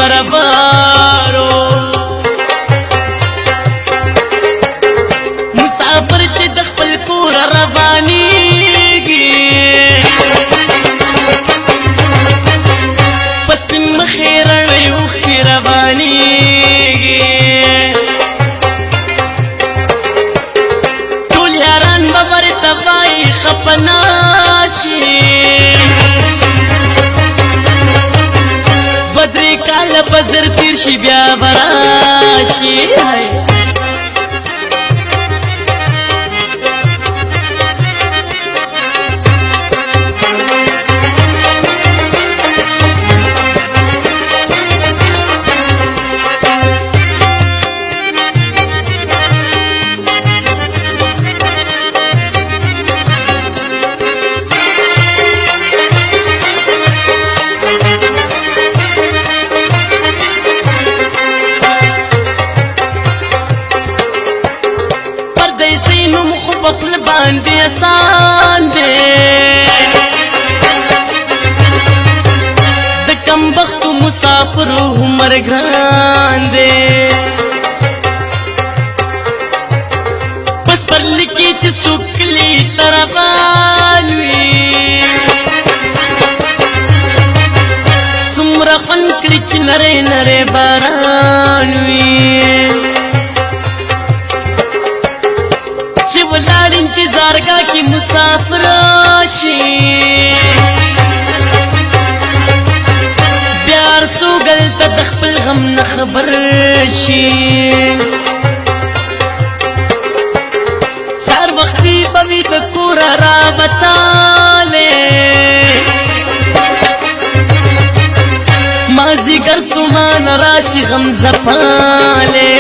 برابرو مسافر چې د خپل کور روانېږي په سپین مخې رڼې اوښکې روانېږي ټول یاران به ورته وایي خفه نشي بدرې کاله به زر تېر شي بیا به راشي خپل باندې آسان دی د کم بختو مسافرو عمر ګران دی بس پر لیکي چې څوک کلي ته روان وي څومره خوند کړي چې نری نری باران وي ولاړ انتظارګاه کې مسافر شي بیا هر څوک هلته د خپل غم نه خبر شي سهار وختي به وي د کوره راوتلی مازدیګر ستومانه راشي غم ځپالی